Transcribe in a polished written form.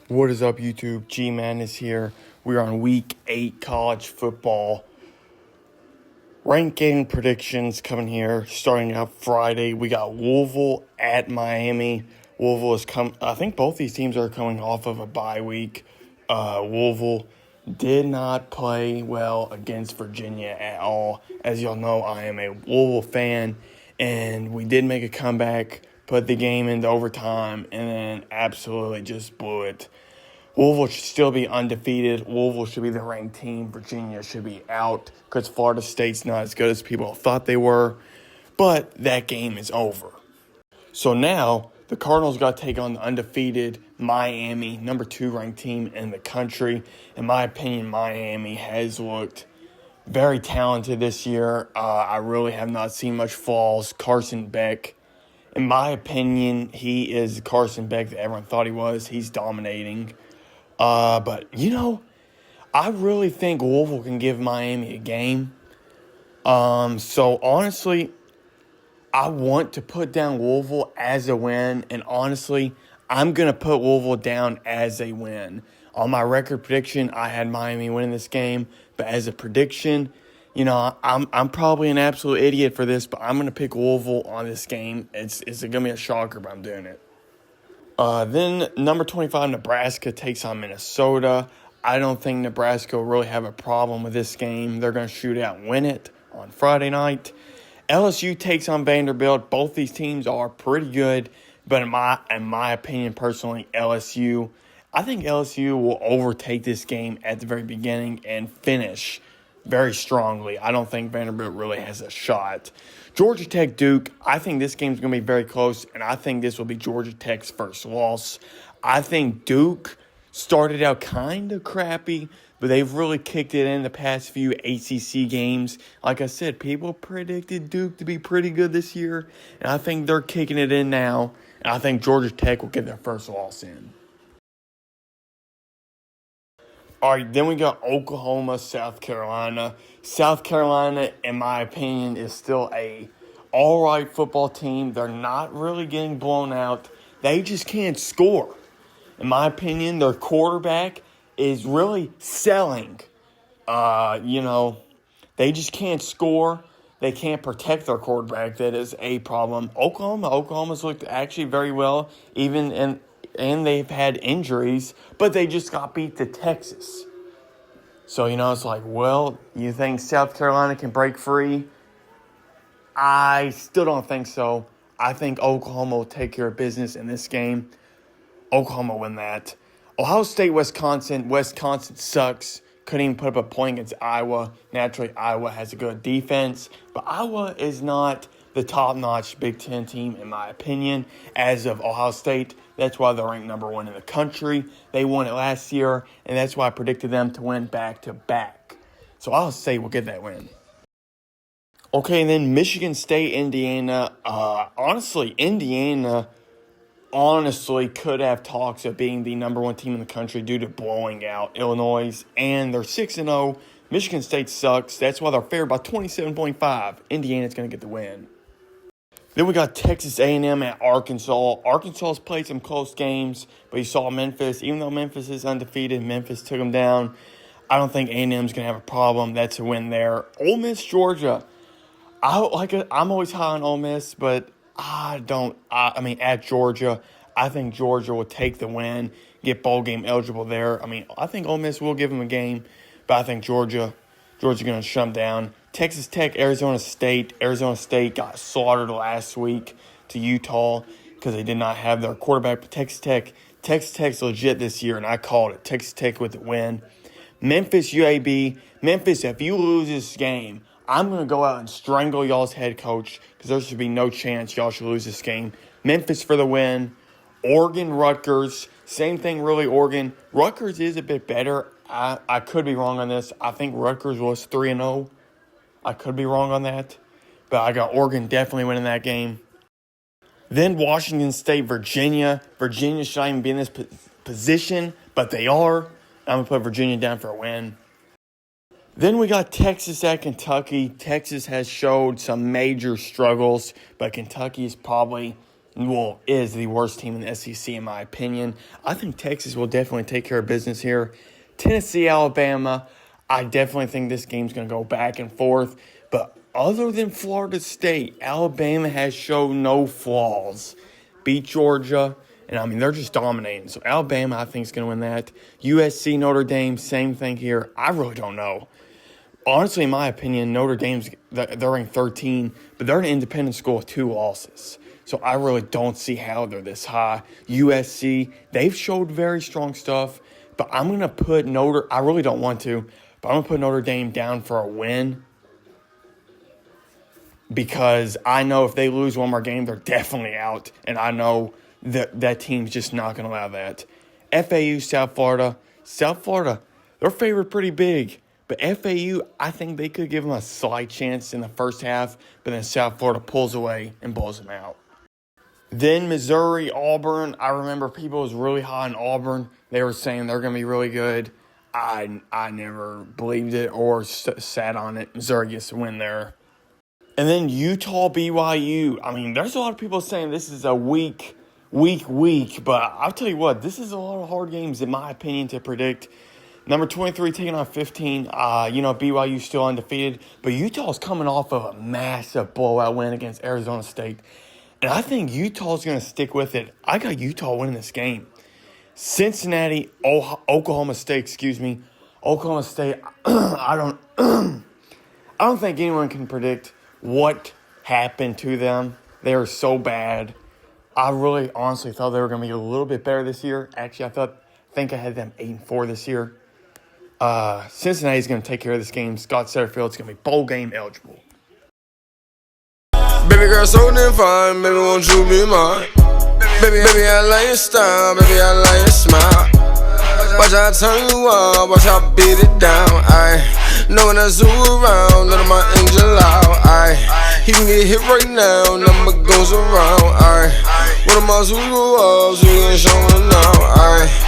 What is up, YouTube? G-Man is here. We're on week 8 college football. Ranking predictions coming here. Starting out Friday, we got Louisville at Miami. Louisville is I think both these teams are coming off of a bye week. Louisville did not play well against Virginia at all. As y'all know, I am a Louisville fan, and we did make a comeback, put the game into overtime, and then absolutely just blew it. Louisville should still be undefeated. Louisville should be the ranked team. Virginia should be out because Florida State's not as good as people thought they were. But that game is over. So now the Cardinals got to take on the undefeated Miami, number 2 ranked team in the country. In my opinion, Miami has looked very talented this year. I really have not seen much flaws. Carson Beck, in my opinion, he is Carson Beck that everyone thought he was. He's dominating. But, I really think Louisville can give Miami a game. So, honestly, I want to put down Louisville as a win. And, honestly, I'm going to put Louisville down as a win. On my record prediction, I had Miami winning this game. But as a prediction, I'm probably an absolute idiot for this, but I'm going to pick Louisville on this game. It's going to be a shocker, but I'm doing it. Then number 25, Nebraska takes on Minnesota. I don't think Nebraska will really have a problem with this game. They're going to shoot out and win it on Friday night. LSU takes on Vanderbilt. Both these teams are pretty good, but in my opinion, personally, I think LSU will overtake this game at the very beginning and finish very strongly. I don't think Vanderbilt really has a shot. Georgia Tech, Duke, I think this game's going to be very close, and I think this will be Georgia Tech's first loss. I think Duke started out kind of crappy, but they've really kicked it in the past few ACC games. Like I said, people predicted Duke to be pretty good this year, and I think they're kicking it in now, and I think Georgia Tech will get their first loss in. All right, then we got Oklahoma, South Carolina. South Carolina, in my opinion, is still a all-right football team. They're not really getting blown out. They just can't score. In my opinion, their quarterback is really selling. They just can't score. They can't protect their quarterback. That is a problem. Oklahoma's looked actually very well, and they've had injuries, but they just got beat to Texas. So, it's like, well, you think South Carolina can break free? I still don't think so. I think Oklahoma will take care of business in this game. Oklahoma win that. Ohio State, Wisconsin. Wisconsin sucks. Couldn't even put up a point against Iowa. Naturally, Iowa has a good defense, but Iowa is not the top-notch Big Ten team, in my opinion, as of Ohio State. That's why they're ranked number 1 in the country. They won it last year, and that's why I predicted them to win back-to-back. So I'll say we'll get that win. Okay, and then Michigan State, Indiana. Indiana could have talks of being the number 1 team in the country due to blowing out Illinois, and they're 6-0. Michigan State sucks. That's why they're favored by 27.5. Indiana's going to get the win. Then we got Texas A&M at Arkansas. Arkansas's played some close games, but you saw Memphis. Even though Memphis is undefeated, Memphis took them down. I don't think A&M's going to have a problem. That's a win there. Ole Miss, Georgia. I'm always high on Ole Miss, but at Georgia, I think Georgia will take the win, get bowl game eligible there. I think Ole Miss will give them a game, but I think Georgia's going to shut them down. Texas Tech, Arizona State. Arizona State got slaughtered last week to Utah because they did not have their quarterback. But Texas Tech's legit this year, and I called it. Texas Tech with the win. Memphis, UAB. Memphis, if you lose this game, I'm going to go out and strangle y'all's head coach because there should be no chance y'all should lose this game. Memphis for the win. Oregon, Rutgers. Same thing, really, Oregon. Rutgers is a bit better. I could be wrong on this. I think Rutgers was 3-0. I could be wrong on that. But I got Oregon definitely winning that game. Then Washington State, Virginia. Virginia should not even be in this position, but they are. I'm going to put Virginia down for a win. Then we got Texas at Kentucky. Texas has showed some major struggles, but Kentucky is probably is the worst team in the SEC in my opinion. I think Texas will definitely take care of business here. Tennessee, Alabama, I definitely think this game's going to go back and forth. But other than Florida State, Alabama has shown no flaws. Beat Georgia, and I mean, they're just dominating. So Alabama, I think, is going to win that. USC, Notre Dame, same thing here. I really don't know. Honestly, in my opinion, Notre Dame's, they're ranked 13, but they're an independent school with 2 losses. So I really don't see how they're this high. USC, they've showed very strong stuff, but I'm going to put I really don't want to, but I'm going to put Notre Dame down for a win because I know if they lose one more game, they're definitely out, and I know that team's just not going to allow that. FAU, South Florida, they're favored pretty big. But FAU, I think they could give them a slight chance in the first half, but then South Florida pulls away and blows them out. Then Missouri, Auburn. I remember people was really high on Auburn. They were saying they're going to be really good. I never believed it or sat on it. Missouri gets to win there. And then Utah, BYU. I mean, there's a lot of people saying this is a weak, but I'll tell you what, this is a lot of hard games, in my opinion, to predict. Number 23 taking on 15. BYU still undefeated. But Utah's coming off of a massive blowout win against Arizona State. And I think Utah's going to stick with it. I got Utah winning this game. Cincinnati, Oklahoma State, Oklahoma State, I don't think anyone can predict what happened to them. They were so bad. I really honestly thought they were going to be a little bit better this year. Actually, I think I had them 8-4 this year. Cincinnati's going to take care of this game. Scott Satterfield's going to be bowl game eligible. Baby girl, so damn fine. Baby, won't you be mine? Baby, I like your style. Baby, I like your smile. Watch how I turn you up. Watch how I beat it down. I know when I zoom around, let my angel out. He can get hit right now. Number goes around. What am I Zulu up? So you ain't showing now.